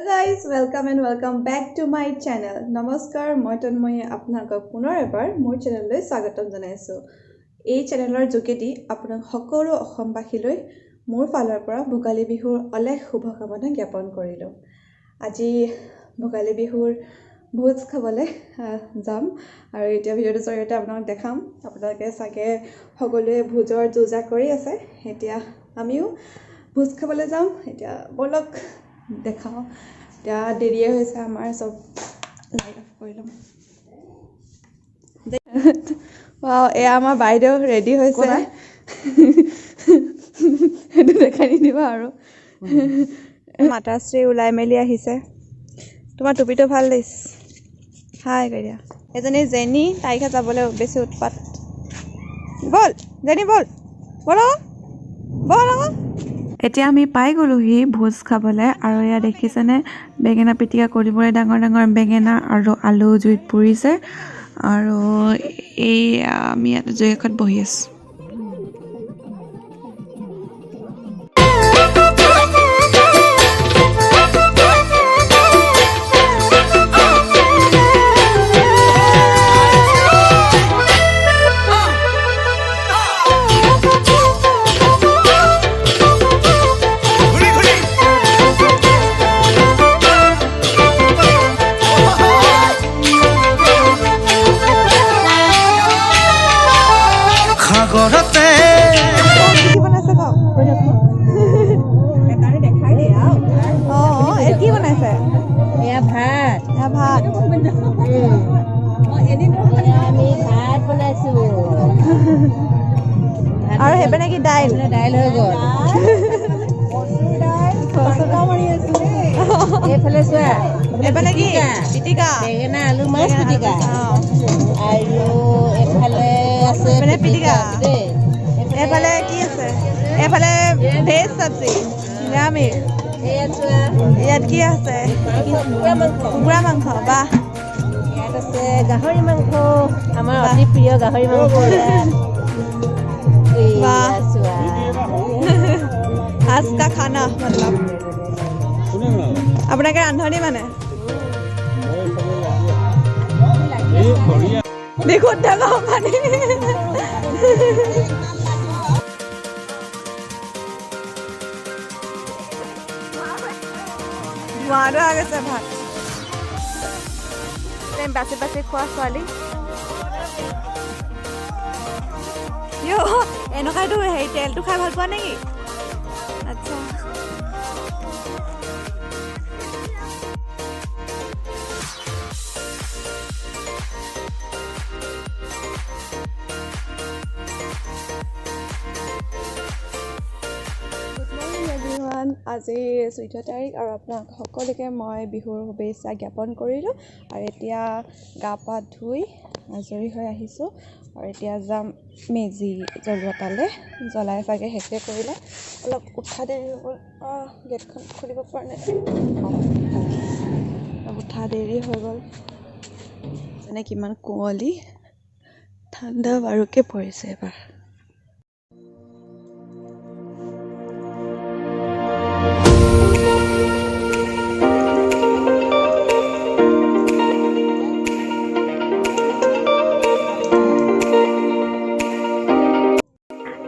guys, welcome and welcome back to my channel. Namaskar, মই তন্ময়ী আপোনাক পুনৰ এবাৰ মোৰ চেনেললৈ স্বাগতম জনাইছো। এই চেনেলৰ যোগেদি আপোনাক সকলো অসমবাসীলৈ মোৰ ফালৰ পৰা ভোগালী বিহুৰ অলেখ শুভকামনা জ্ঞাপন কৰিলো। আজি ভোগালী বিহুৰ ভোজ খাবলৈ যাম আৰু এতিয়া ভিডিঅ'টো জৰিয়তে আপোনাক দেখাম। আপোনালোকে চাগে সকলোৱে ভোজৰ যোজা কৰি আছে। এতিয়া আমিও ভোজ খাবলৈ যাম। এতিয়া বলক দেখাও। এতিয়া দেৰিয়ে হৈছে আমাৰ সব লাইট অফ কৰি ল'ম। ওৱাও, এয়া আমাৰ বাইদেউ ৰেডি হৈছে। সেইটো দেখাই নিদিবা আৰু। মাতাশ্ৰী ওলাই মেলি আহিছে। তোমাৰ টুপিটো ভাল লাগিছে। হাই কৰি দিয়া। এজনী জেনি, তাইকহে যাবলৈ বেছি উৎপাত। বল জেনি, বল বল বল। এতিয়া আমি পাই গ'লোহি ভোজ খাবলৈ আৰু এয়া দেখিছেনে বেঙেনা পিটিকা কৰিবলৈ ডাঙৰ ডাঙৰ বেঙেনা আৰু আলু জুইত পুৰিছে আৰু এই আমি ইয়াত জুই কাষত বহি আছোঁ। আৰু হেপেনে কি দাইল হৈ গ'ল। এইফালে চোৱা, এইফালে কি পিটিকা, বেঙেনা আলু মাছ পিটিকা আৰু এইফালে আছে পিটিকা দেই। এইফালে কি আছে? এইফালে ভেজ চব্জি নিৰামিষ। ইয়াত কি আছে? কুকুৰা মাংস। বাহ। ইয়াত আছে গাহৰি মাংস, আমাৰ অতি প্ৰিয় গাহৰি মাংস। आज का खाना मतलब আপোনাকে ৰান্ধনি মানে দেখুন ডাঙৰ মানে ধোঁৱাটো আগছে ভাত বাচি বাচি খোৱা ছোৱালী। এনেকুৱাইটো হেৰি তেলটো খাই ভাল পোৱা নেকি? আচ্ছা, আজি 14 তাৰিখ আৰু আপোনাক সকলোকে মই বিহুৰ শুভেচ্ছা জ্ঞাপন কৰিলোঁ। আৰু এতিয়া গা পা ধুই আজৰি হৈ আহিছোঁ আৰু এতিয়া যাম মেজি জ্বলোৱা তালে। জ্বলাই চাগে শেষে কৰিলে, অলপ উঠা দেৰি হৈ গ'ল। গেটখন খুলিব পৰা নাই, উঠা দেৰি হৈ গ'ল। মানে কিমান কুঁৱলী, ঠাণ্ডা বাৰুকে পৰিছে এবাৰ।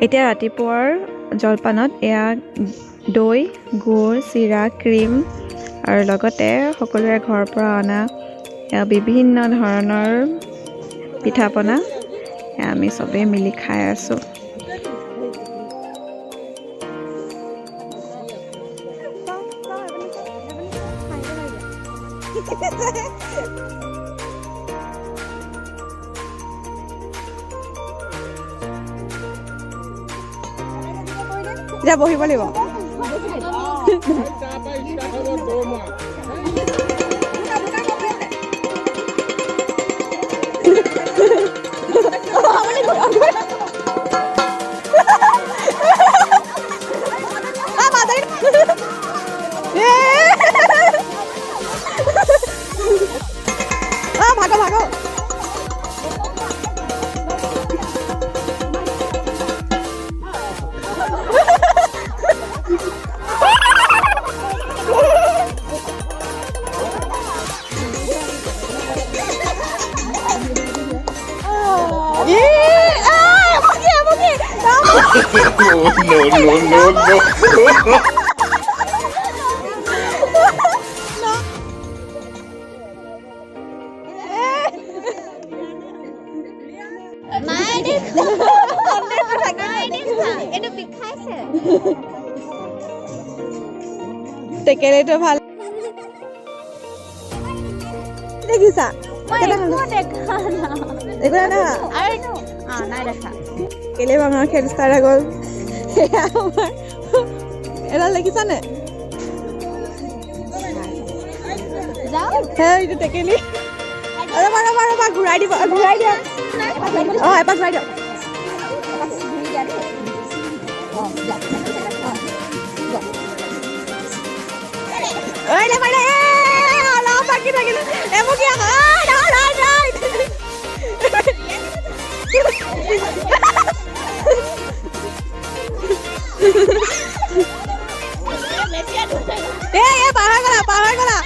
এতিয়া ৰাতিপুৱাৰ জলপানত এয়া দৈ, গুৰ, চিৰা, ক্ৰীম আৰু লগতে সকলোৰে ঘৰৰ পৰা অনা বিভিন্ন ধৰণৰ পিঠা পনা আমি চবেই মিলি খাই আছোঁ। এতিয়া বহিব লাগিব। ভাগো ভাগো। টেকেলিটো ভাল দেখিছা কেলে আমাৰ খেল ষ্টাৰ্ট হৈ গ'ল এডাল দেখিছানে এইটো টেকেলি ৰবা ঘূৰাই দিব ঘূৰাই দিয়া এপাক ঘূৰাই দিয়ক বাকী থাকিলে এমুকীয়া পাহাৰ গলা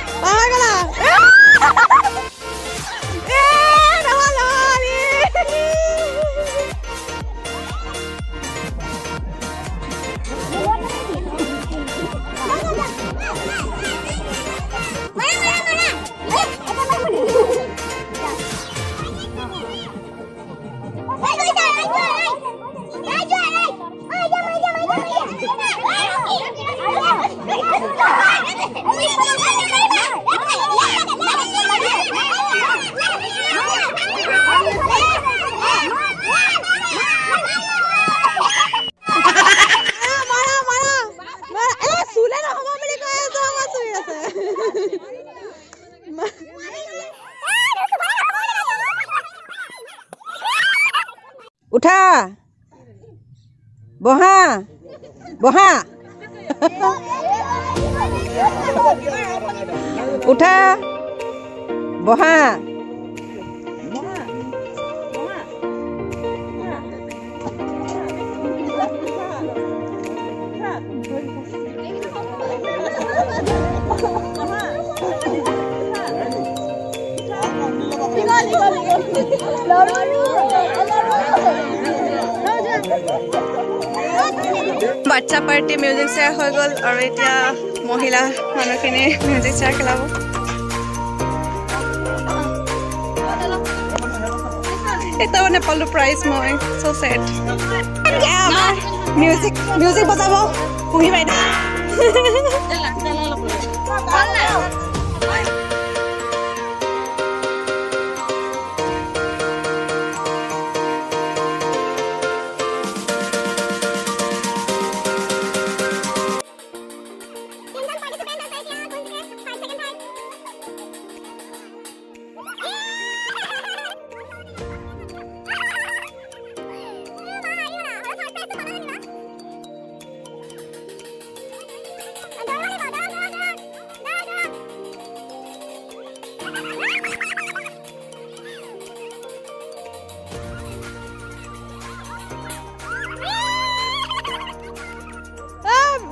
উঠা বহা উঠা বহা বাচ্চা পাৰ্টি মিউজিক চেয়াৰ হৈ গ'ল আৰু এতিয়া মহিলা মানুহখিনি মিউজিক চেয়াৰ খেলাব এটা নেপালো প্ৰাইজ মই চ' ছেড মিউজিক বজাব পুহি বাইদেউ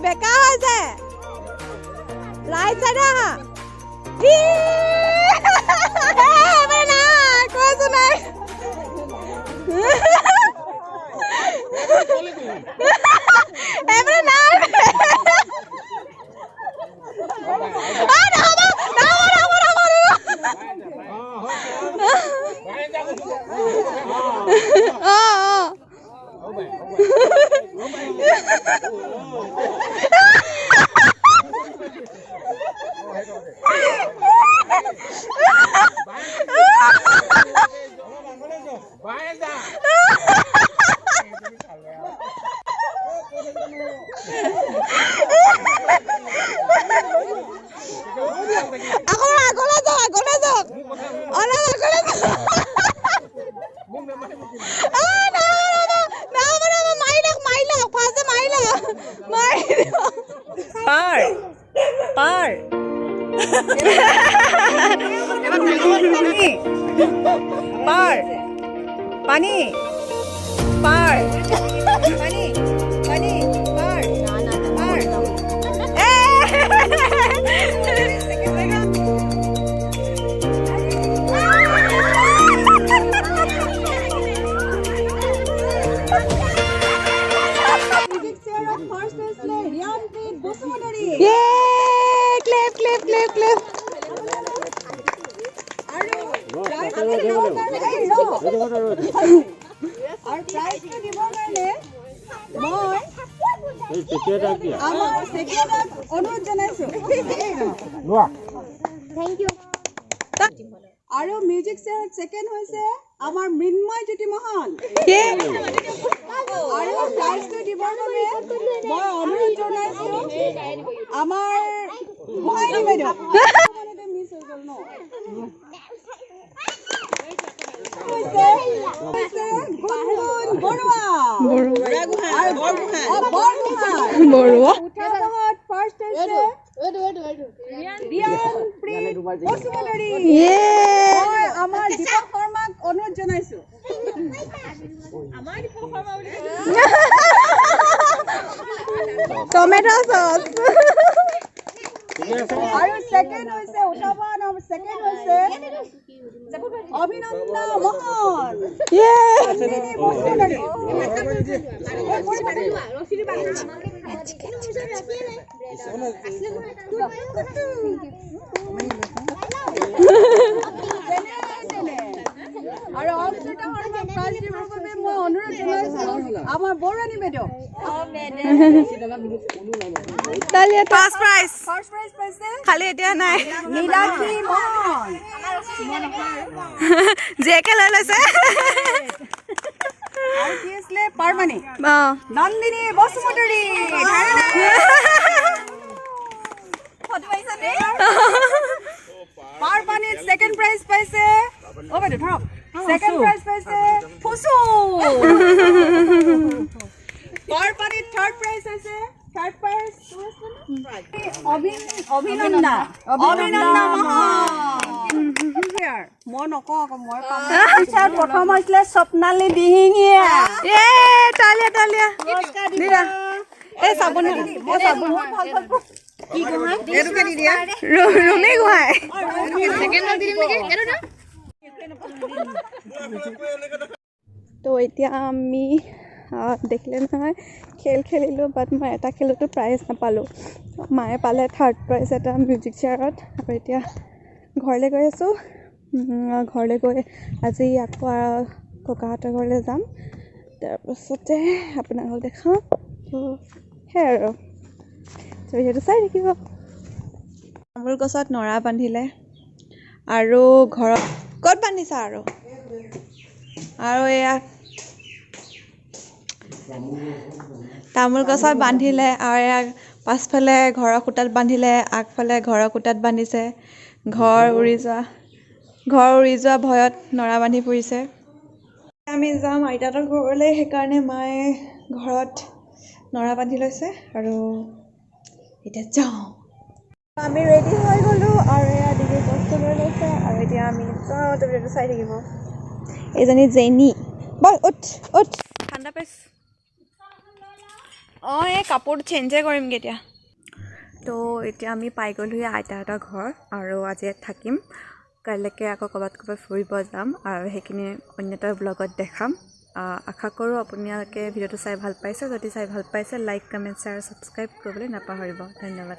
বেকা হৈছে লাইট চাই না কৈছো নাই পানী পাৰ পানী পানী পাৰ পাৰ প্লে আৰু প্ৰাইজটো দিবৰ কাৰণে মই আমাৰ ছেক্ৰেটাৰীক অনুৰোধ জনাইছো। আৰু মিউজিক চেয়াৰত ছেকেণ্ড হৈছে আমাৰ মৃন্ময় জ্যোতি মহন। আৰু প্ৰাইজটো দিবৰ বাবে মই অনুৰোধ জনাইছো আমাৰ গোহাঁইনী বাইদেউ। মিছ হৈ গ'ল ন? আমাৰ দীপক শৰ্মাক অনুৰোধ জনাইছো। টমেটো চচ আৰু ছেকেণ্ড হৈছে ছেকেণ্ড হৈছে অভিনন্দন মোহন। আৰু অংকিতা শৰ্মাক প্ৰাইজ দিবৰ বাবে মই অনুৰোধ জনাইছো আমাৰ বৰুৱানী বাইদেউ। ফাৰ্ষ্ট প্ৰাইজ পাইছে খালি এতিয়া নাই নীলাক্ষী মোহন। জেকে লৈ লৈছে। আৰু কি আছিলে পাৰমানি অঁ নন্দিনী বসুমতাৰী। পাৰমানিত ছেকেণ্ড প্ৰাইজ পাইছে অ বাইদেউ ধৰক। ছেকেণ্ড প্ৰাইজ পাইছে ফুচু। পাৰমানিত থাৰ্ড প্ৰাইজ হৈছে অভিনন্দন মই নকওঁ আকৌ মই প্ৰথম হৈছিলে স্বপ্নালী দিহিঙীয়া। এই চাবোন ৰুমি গোহাঁই। তো এতিয়া আমি দেখিলে নহয় খেল খেলিলোঁ, বাট মই এটা খেলতো প্ৰাইজ নাপালোঁ। মায়ে পালে থাৰ্ড প্ৰাইজ এটা মিউজিক চেয়াৰত। আৰু এতিয়া ঘৰলৈ গৈ আছোঁ। ঘৰলৈ গৈ আজি আকৌ ককাহঁতৰ ঘৰলৈ যাম, তাৰপাছতে আপোনালোকক দেখাম। তো সেয়াই আৰু ভিডিঅ'টো চাই থাকিব। তামোল গছত নৰা বান্ধিলে আৰু ঘৰত ক'ত বান্ধিছা আৰু এয়া তামোল গছত বান্ধিলে আৰু এয়া পাছফালে ঘৰৰ খুঁটাত বান্ধিলে, আগফালে ঘৰৰ খুঁটাত বান্ধিছে। ঘৰ উৰি যোৱা ভয়ত নৰা বান্ধি ফুৰিছে। আমি যাম আইতাহঁতৰ ঘৰলৈ, সেইকাৰণে মায়ে ঘৰত নৰা বান্ধি লৈছে আৰু এতিয়া যাওঁ। আমি ৰেডি হৈ গ'লোঁ আৰু এয়া ডিগ্ৰী বস্তু লৈ লৈছে আৰু এতিয়া আমি যাওঁ। ভিডিঅ'টো চাই থাকিব। এইজনী জেনী বল উঠ ঠাণ্ডা পাইছ। অঁ এই কাপোৰটো চেঞ্জে কৰিমগৈ এতিয়া। তো এতিয়া আমি পাই গ'লোহি আইতাহঁতৰ ঘৰ আৰু আজি ইয়াত থাকিম। কাইলৈকে আকৌ ক'ৰবাত ফুৰিব যাম আৰু সেইখিনি অন্য এটা ব্লগত দেখাম। আশা কৰোঁ আপোনালোকে ভিডিঅ'টো চাই ভাল পাইছে। যদি চাই ভাল পাইছে লাইক, কমেণ্ট, শ্বেয়াৰ, ছাবস্ক্ৰাইব কৰিবলৈ নাপাহৰিব। ধন্যবাদ।